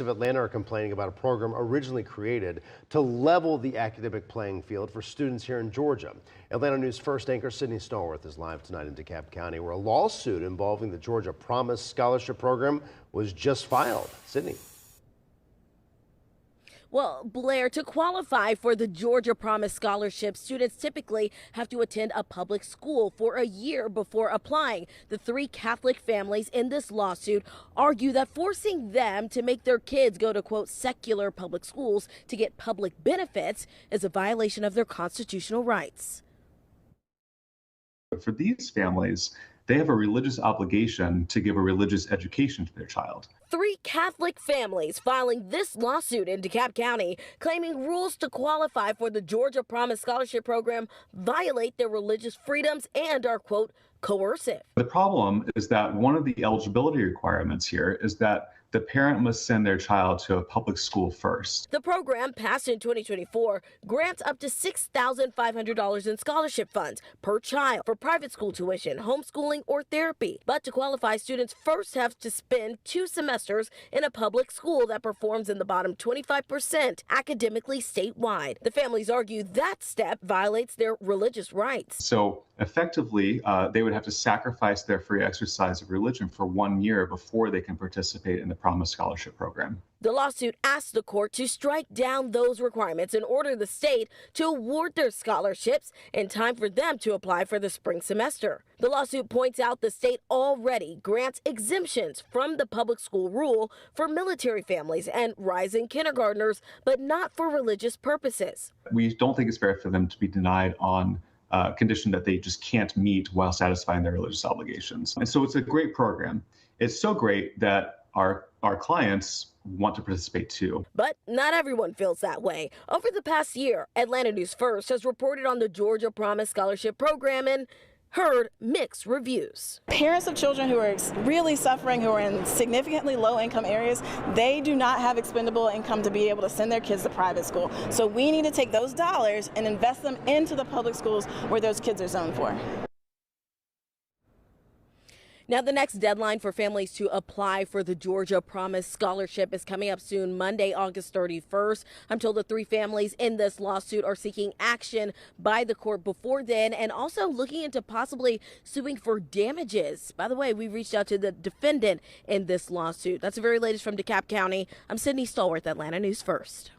of Atlanta are complaining about a program originally created to level the academic playing field for students here in Georgia. Atlanta News First anchor Sydney Stallworth is live tonight in DeKalb County, where a lawsuit involving the Georgia Promise Scholarship Program was just filed. Sydney. Well, Blair, to qualify for the Georgia Promise Scholarship, students typically have to attend a public school for a year before applying. The three Catholic families in this lawsuit argue that forcing them to make their kids go to, quote, secular public schools to get public benefits is a violation of their constitutional rights. For these families, they have a religious obligation to give a religious education to their child. Three Catholic families filing this lawsuit in DeKalb County, claiming rules to qualify for the Georgia Promise Scholarship Program violate their religious freedoms and are, quote, coercive. The problem is that one of the eligibility requirements here is that the parent must send their child to a public school first. The program, passed in 2024, grants up to $6,500 in scholarship funds per child for private school tuition, homeschooling, or therapy. But to qualify, students first have to spend 2 semesters in a public school that performs in the bottom 25% academically statewide. The families argue that step violates their religious rights. So effectively, they would have to sacrifice their free exercise of religion for 1 year before they can participate in the Promise Scholarship Program. The lawsuit asked the court to strike down those requirements and order the state to award their scholarships in time for them to apply for the spring semester. The lawsuit points out the state already grants exemptions from the public school rule for military families and rising kindergartners, but not for religious purposes. We don't think it's fair for them to be denied on condition that they just can't meet while satisfying their religious obligations. And so it's a great program. It's so great that our clients want to participate too. But not everyone feels that way. Over the past year, Atlanta News First has reported on the Georgia Promise Scholarship Program and heard mixed reviews. Parents of children who are really suffering, who are in significantly low income areas, they do not have expendable income to be able to send their kids to private school. So we need to take those dollars and invest them into the public schools where those kids are zoned for. Now, the next deadline for families to apply for the Georgia Promise Scholarship is coming up soon, Monday, August 31st. I'm told the 3 families in this lawsuit are seeking action by the court before then and also looking into possibly suing for damages. By the way, we reached out to the defendant in this lawsuit. That's the very latest from DeKalb County. I'm Sydney Stallworth, Atlanta News First.